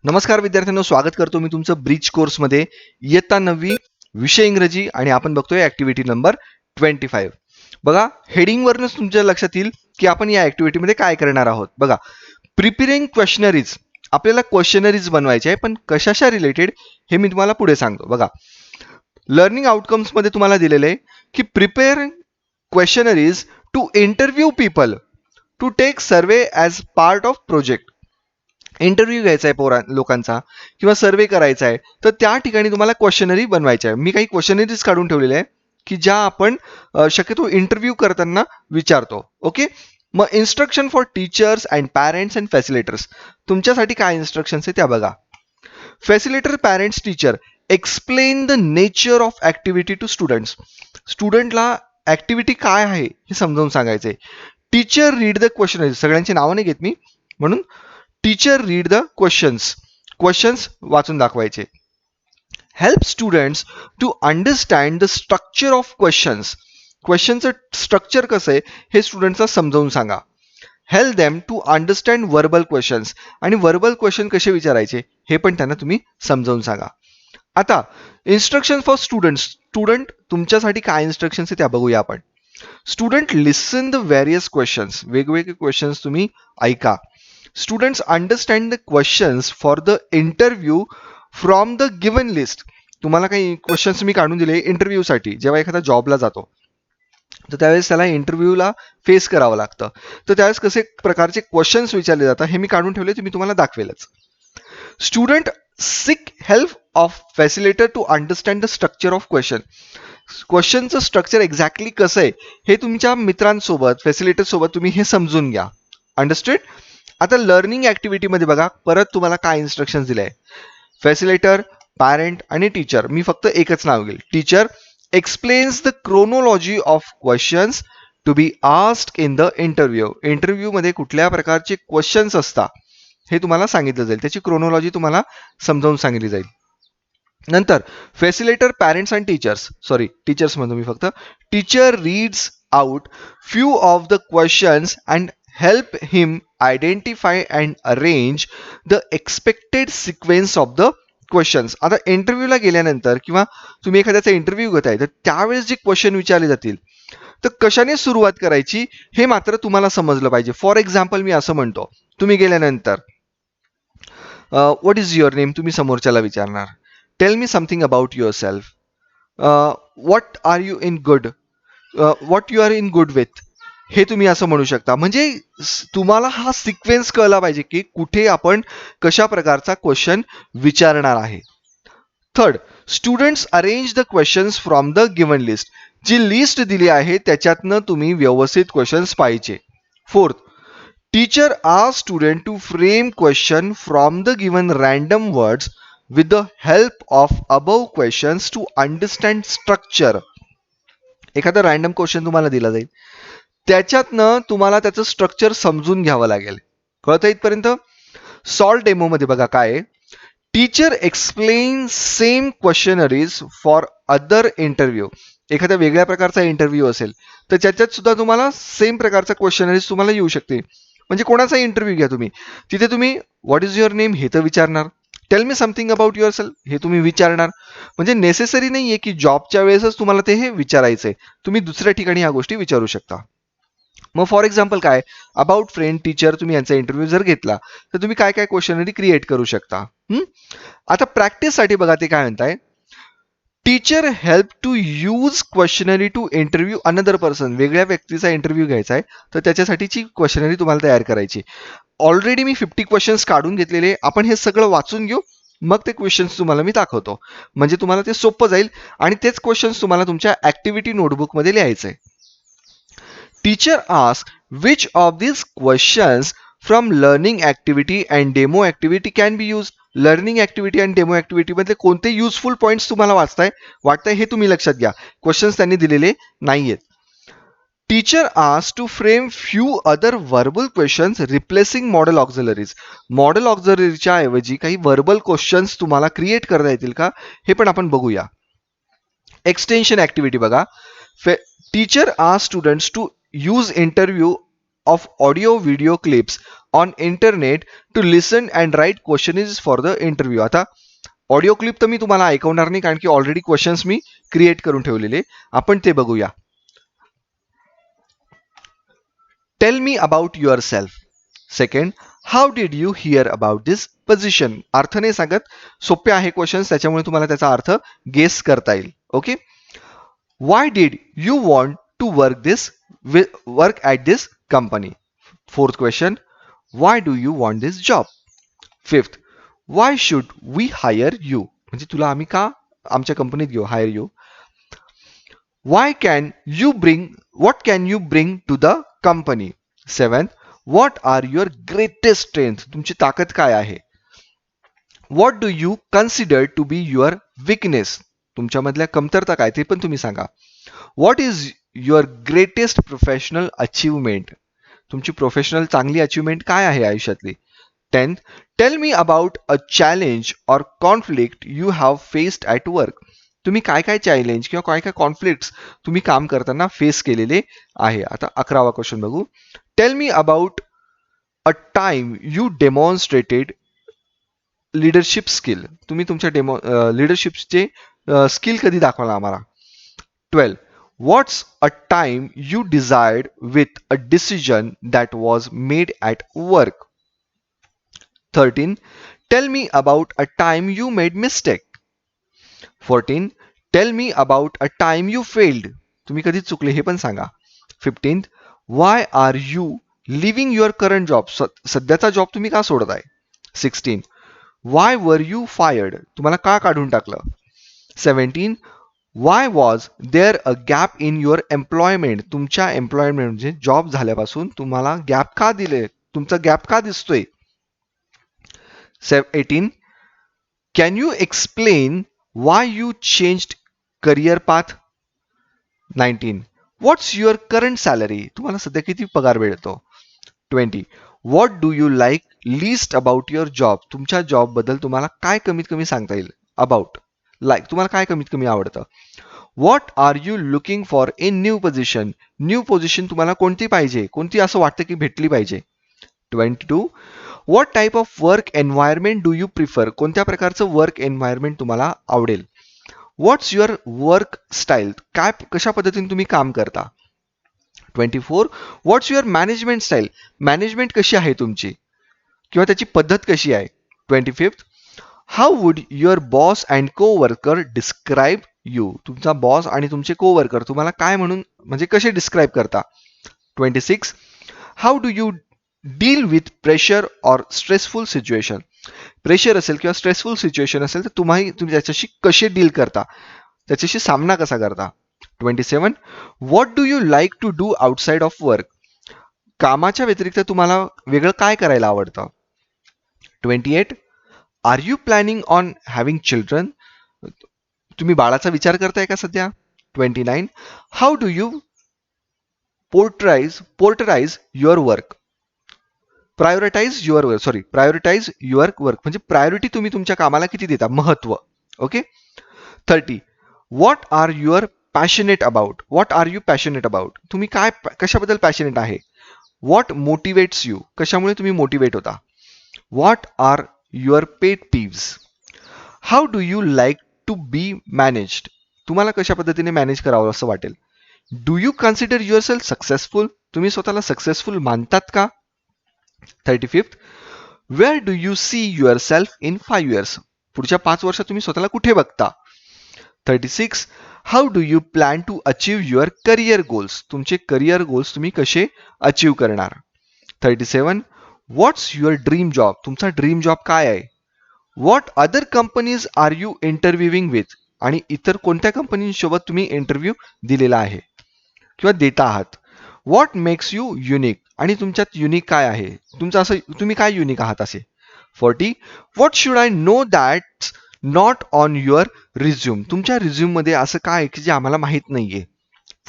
नमस्कार विद्यार्थ्यांनो, स्वागत करतो मी तुमचं ब्रिज कोर्समध्ये. इयत्ता 9वी विषय इंग्रजी आणि आपण बघतोय ऍक्टिव्हिटी नंबर 25. बघा, हेडिंगवरूनच तुमच्या लक्षात येईल की आपण या ऍक्टिव्हिटीमध्ये काय करणार आहोत. बघा, प्रिपेरिंग क्वेश्चनरीज. आपल्याला क्वेश्चनरीज बनवायचे आहे, पण कशाशा रिलेटेड हे मी तुम्हाला पुढे सांगतो. बघा, लर्निंग आउटकम्स मध्ये तुम्हाला दिलेलं आहे की prepare questionnaires to interview people to take survey as part of project. Interview घ्यायचा आहे लोकांचा किंवा सर्वे करायचा आहे, तर त्या ठिकाणी तुम्हाला क्वेश्चनरी बनवायची आहे. मी काही क्वेश्चनरीज काढून ठेवलेल्या आहे की ज्या आपण शक्यतो इंटरव्ह्यू करताना विचारतो. ओके, मग instruction for teachers and parents and facilitators. तुमच्यासाठी काय इन्स्ट्रक्शन्स आहे त्या बघा. Facilitator, parents, teacher explain the nature of activity to students. स्टुडंटला ऍक्टिव्हिटी काय आहे हे समजावून सांगायचंय. Teacher read the questionnaire. सगळ्यांची नावं नाही घेत मी, म्हणून टीचर रीड द क्वेश्चन्स वाचून दाखवायचे. Help students to understand the structure of questions. क्वेश्चनचं स्ट्रक्चर कसं आहे हे स्टुडंट्सला समजावून सांगा. Help them to understand verbal questions. आणि वर्बल क्वेश्चन कसे विचारायचे हे पण त्यांना तुम्ही समजावून सांगा. आता इन्स्ट्रक्शन फॉर स्टुडंट्स. स्टुडंट तुमच्यासाठी काय इन्स्ट्रक्शन्स आहे त्या बघूया आपण. Student listen the various questions. वेगवेगळे क्वेश्चन्स तुम्ही ऐका. Students understand the questions for the interview from the given list. तुम्हाला काही क्वेश्चन्स मी काढून दिले इंटरव्ह्यूसाठी. जेव्हा एखादा जॉबला जातो तर त्यावेळेस त्याला इंटरव्ह्यूला फेस करावं लागतं, तर त्यावेळेस कसे प्रकारचे क्वेश्चन्स विचारले जातात हे मी काढून ठेवले, ते मी तुम्हाला दाखवेलच. Student seek help of facilitator to understand the structure of question. क्वेश्चनचं स्ट्रक्चर एक्झॅक्टली कसं आहे हे तुमच्या मित्रांसोबत, फॅसिलिटर सोबत तुम्ही हे समजून घ्या. अंडरस्टँड. आता लर्निंग ऍक्टिव्हिटीमध्ये बघा, परत तुम्हाला काय इन्स्ट्रक्शन दिले आहे. फॅसिलिटर, पॅरेंट आणि टीचर. मी फक्त एकच नाव घेईल. Teacher explains the chronology of questions to be asked in the interview. इंटरव्ह्यूमध्ये कुठल्या प्रकारचे क्वेश्चन्स असतात हे तुम्हाला सांगितलं जाईल, त्याची क्रोनोलॉजी तुम्हाला समजावून सांगितली जाईल. नंतर फॅसिलिटर, पॅरेंट्स अँड टीचर्स म्हणतो मी फक्त. Teacher reads out few of the questions and help him identify and arrange the expected sequence of the questions. आता इंटरव्ह्यूला गेल्यानंतर किंवा तुम्ही एखाद्याचा इंटरव्ह्यू घेताय तर त्यावेळेस जे क्वेश्चन विचारले जातील तर कशाने सुरुवात करायची हे मात्र तुम्हाला समजलं पाहिजे. फॉर एक्झाम्पल मी असं म्हणतो, तुम्ही गेल्यानंतर व्हॉट इज युअर नेम तुम्ही समोरच्याला विचारणार. Tell me something about yourself. What are you in good, what you are in good with, हे तुम्ही असं म्हणू शकता. म्हणजे तुम्हाला हा सिक्वेन्स कळला पाहिजे की कुठे आपण कशा प्रकारचा क्वेश्चन विचारणार आहे. Third, students arrange the questions from the given list. जी लिस्ट दिली आहे त्याच्यातनं तुम्ही व्यवस्थित क्वेश्चन्स पाहिजे. Fourth, teacher ask student to frame question from the given random words with the help of above questions to understand structure. एखादा random question तुम्हाला दिला जाईल, त्याच्यातनं तुम्हाला त्याचं स्ट्रक्चर समजून घ्यावं लागेल. कळतं इथपर्यंत. सॉल्व डेमो मध्ये बघा काय. Teacher explain same questionnaires for other interview. एखाद्या वेगळ्या प्रकारचा इंटरव्ह्यू असेल तर त्याच्यात सुद्धा तुम्हाला सेम प्रकारचा क्वेश्चनरीज तुम्हाला येऊ शकते. म्हणजे कोणाचा इंटरव्ह्यू घ्या तुम्ही, तिथे तुम्ही व्हॉट इज युअर नेम हे तर विचारणार. Tell me something about your self हे तुम्ही विचारणार. म्हणजे नेसेसरी नाहीये की जॉबच्या वेळेसच तुम्हाला ते हे विचारायचंय, तुम्ही दुसऱ्या ठिकाणी ह्या गोष्टी विचारू शकता. मग फॉर एक्झाम्पल काय, अबाउट फ्रेंड, टीचर, तुम्ही यांचा इंटरव्ह्यू जर घेतला तर तुम्ही काय काय क्वेश्चनरी क्रिएट करू शकता. आता प्रॅक्टिससाठी बघा ते काय म्हणताय. Teacher help to use questionnaire to interview another person. वेगळ्या व्यक्तीचा इंटरव्ह्यू घ्यायचा आहे तर त्याच्यासाठीची क्वेश्चनरी तुम्हाला तयार करायची. ऑलरेडी मी 50 क्वेश्चन्स काढून घेतलेले, आपण हे सगळं वाचून घेऊ, मग ते क्वेश्चन्स तुम्हाला मी दाखवतो. म्हणजे तुम्हाला ते सोपं जाईल आणि तेच क्वेश्चन्स तुम्हाला तुमच्या ऍक्टिव्हिटी नोटबुकमध्ये लिहायचं आहे. Teacher asks which of these questions from learning activity and demo activity can be used. Learning activity आणि डेमो ऍक्टिव्हिटी मधले कोणते युजफुल पॉईंट्स तुम्हाला वाटताय हे तुम्ही लक्षात घ्या. क्वेश्चन्स त्यांनी दिलेले नाहीयेत. Teacher ask to frame few other verbal questions replacing modal auxiliaries. Modal ऑक्झिलरीच्या ऐवजी काही वर्बल क्वेश्चन्स तुम्हाला क्रिएट करता येतील का हे पण आपण बघूया. एक्सटेन्शन ऍक्टिव्हिटी बघा. Teacher ask students to use interview of audio video clips on internet to listen and write question for the interview. आता ऑडिओ क्लिप तर मी तुम्हाला ऐकवणार नाही कारण की ऑलरेडी क्वेश्चन्स मी क्रिएट करून ठेवलेले. आपण ते बघूया. Tail me about your self. Second, how did you here about this position. अर्थ नाही सांगत, सोपे आहे क्वेश्चन्स, त्याच्यामुळे तुम्हाला त्याचा अर्थ गेस करता येईल. Okay. Why did you want to work at this company. Fourth question, why do you want this job. Fifth, why should we hire you. म्हणजे तुला आम्ही का आमच्या कंपनीत घेऊ, hire you. Why can you bring what can you bring to the company? Seventh, what are your greatest strength? तुमची ताकद काय आहे? What do you consider to be your weakness? तुमच्यामधल्या कमतरता काय ते पण तुम्ही सांगा. What is your greatest professional achievement? तुमची प्रोफेशनल चांगली अचिव्हमेंट काय आहे आयुष्यातली. 10th, tell me about a challenge or conflict you have faced at work. तुम्ही काय काय चॅलेंज किंवा काय काय कॉन्फ्लिक्ट्स तुम्ही काम करताना फेस केलेले आहे. आता 11वा क्वेश्चन बघू. Tell me about a time you demonstrated leadership skill. तुम्ही तुमच्या लिडरशिपचे स्किल कधी दाखवला आम्हाला. 12, what's a time you desired with a decision that was made at work. 13, tell me about a time you made mistake. 14, tell me about a time you failed. तुम्ही कधी चुकले हे पण सांगा. 15, why are you leaving your current job. सध्याचा job तुम्ही का सोडताय. 16, वाय वर यू फायर्ड. तुम्हाला का काढून टाकलं. 17, why was there a gap in your employment. तुमच्या एम्प्लॉयमेंट म्हणजे जॉब झाल्यापासून तुम्हाला गॅप का दिले, तुमचा गॅप का दिसतोय. 18, can you explain why you changed career path. 19, what's your current salary. तुम्हाला सध्या किती पगार मिळतो. 20, what do you like least about your job. तुमच्या जॉब बद्दल तुम्हाला काय कमीत कमी सांगता येईल. अबाउट लाईक तुम्हाला काय कमीत कमी आवडतं. What are you looking for in new position. New position तुम्हाला कोणती पाहिजे, कोणती असं वाटतं की भेटली पाहिजे. 22, what type of work environment do you prefer. कोणत्या प्रकारचं वर्क एन्व्हायरमेंट तुम्हाला आवडेल. व्हॉट्स युअर वर्क स्टाईल. काय कशा पद्धतीने तुम्ही काम करता. 24, व्हॉट्स युअर मॅनेजमेंट स्टाईल. मॅनेजमेंट कशी आहे तुमची किंवा त्याची पद्धत कशी आहे. 25, how would your boss and को वर्कर डिस्क्राईब यू. तुमचा बॉस आणि तुमचे को वर्कर तुम्हाला काय म्हणून म्हणजे कसे डिस्क्राईब करता. 26, how do you deal with pressure or stressful situation. Pressure असेल किंवा स्ट्रेसफुल सिच्युएशन असेल तर तुम्ही त्याच्याशी कसे डील करता, त्याच्याशी सामना कसा करता. 27, what do you like to do outside of work. कामाच्या व्यतिरिक्त तुम्हाला वेगळं काय करायला आवडतं. 28, are you planning on having children. तुम्ही बाळाचा विचार करताय का सध्या. 29, how do you prioritise your work. Prioritise your work म्हणजे प्रायोरिटी तुम्ही तुमच्या कामाला किती देता, महत्व. Okay. 30, what are you passionate about. तुम्ही काय कशाबद्दल पॅशनेट आहे. What motivates you. कशामुळे तुम्ही मोटिवेट होता. What are your pet peeves. How do you like to be managed. तुम्हाला कशा पद्धतीने मॅनेज करावं असं वाटेल. Do you consider yourself successful. तुम्ही स्वतःला सक्सेसफुल मानतात का. 35, where do you see yourself in 5 years. पुढच्या 5 वर्षात तुम्ही स्वतःला कुठे बघता. 36, how do you plan to achieve your career goals. तुमचे करिअर गोल्स तुम्ही कसे अचीव्ह करणार. 37, व्हॉट्स युअर ड्रीम जॉब. तुमचा ड्रीम जॉब काय आहे. What other companies are you interviewing with. आणि इतर कोणत्या कंपनीसोबत तुम्ही इंटरव्ह्यू दिलेला आहे किंवा देता आहात. What makes you unique. आणि तुमच्यात युनिक काय आहे, तुमचं असं तुम्ही काय युनिक आहात असे. 40, what should I know that's not on your resume. तुमच्या रिझ्यूममध्ये असं काय आहे की जे आम्हाला माहीत नाहीये.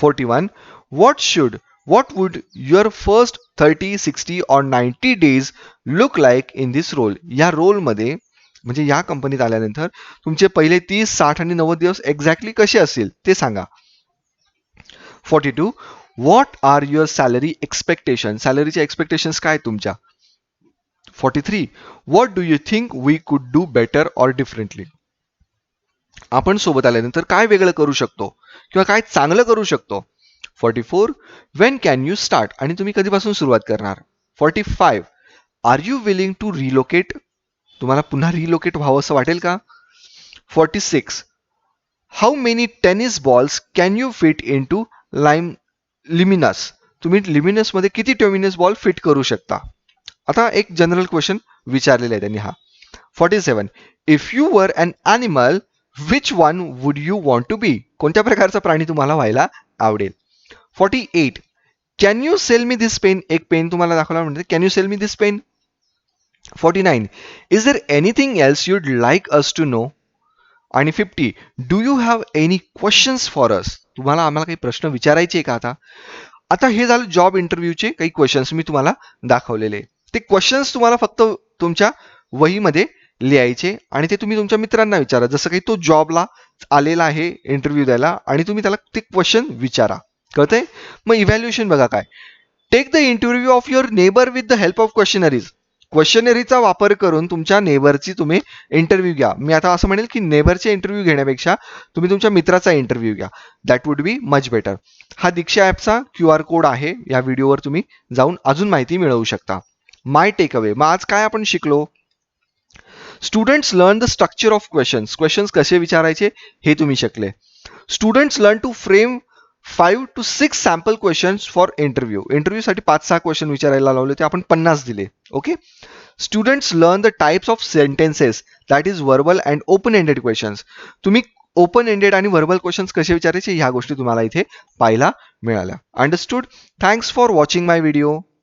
41, what would your first 30, 60 or 90 days look like in this role. या रोलमध्ये म्हणजे या कंपनीत आल्यानंतर तुमचे पहिले 30, 60 आणि 90 दिवस एक्झॅक्टली कसे असतील ते सांगा. 42, what are your salary expectation. सॅलरीचे एक्सपेक्टेशन्स काय तुमच्या. 43. What do you think we could do better or differently? आपण सोबत आल्यानंतर काय वेगळं करू शकतो किंवा काय चांगलं करू शकतो? 44. When can you start? आणि तुम्ही कधीपासून सुरुवात करणार? 45. Are you willing to relocate? तुम्हाला पुन्हा रिलोकेट व्हावं असं वाटेल का? 46. How many tennis balls can you fit into limousine? तुम्ही लिमिनसमध्ये किती टेनिस बॉल फिट करू शकता? आता एक जनरल क्वेश्चन विचारलेला आहे त्यांनी हा. 47. If you were an animal which one would you want to be? कोणत्या प्रकारचा प्राणी तुम्हाला व्हायला आवडेल? 48. Can you sell me this pen? एक पेन तुम्हाला दाखवला म्हणजे can you sell me this pen? 49. Is there anything else you'd like us to know? आणि 50. Do you have any questions for us? तुम्हाला आम्हाला काही प्रश्न विचारायचे आहे का? आता आता हे झालं जॉब इंटरव्ह्यूचे काही क्वेश्चन्स मी तुम्हाला दाखवलेले. ते क्वेश्चन्स तुम्हाला फक्त तुमच्या वहीमध्ये लिहायचे आणि ते तुम्ही तुमच्या मित्रांना विचारा. जसं काही तो जॉबला आलेला आहे इंटरव्ह्यू द्यायला आणि तुम्ही त्याला ते क्वेश्चन विचारा. कळतंय? मग इव्हॅल्युएशन बघा काय. Take the interview of your neighbour with the help of questionnaires. क्वेश्चनरीचा वापर करून तुमच्या नेबरची तुम्ही इंटरव्ह्यू घ्या. मी आता असं म्हणेल की नेबरचे इंटरव्ह्यू घेण्यापेक्षा तुम्ही तुमच्या मित्राचा इंटरव्ह्यू घ्या. That would be much better. हा दीक्षा ॲपचा QR कोड आहे. या व्हिडिओवर तुम्ही जाऊन अजून माहिती मिळवू शकता. My take away. मग आज काय आपण शिकलो? Students learn the structure of questions. Questions कसे विचारायचे हे तुम्ही शिकले. Students learn to frame 5 to 6 sample questions for interview. इंटरव्ह्यूसाठी 5-6 क्वेश्चन विचारायला लावले ते आपण 50 दिले. Okay. Students learn the types of sentences that is verbal and open ended questions. तुम्ही ओपन एंडेड आणि व्हर्बल क्वेश्चन्स कसे विचारायचे ह्या गोष्टी तुम्हाला इथे पाहायला मिळाल्या. Understood? Thanks for watching my video.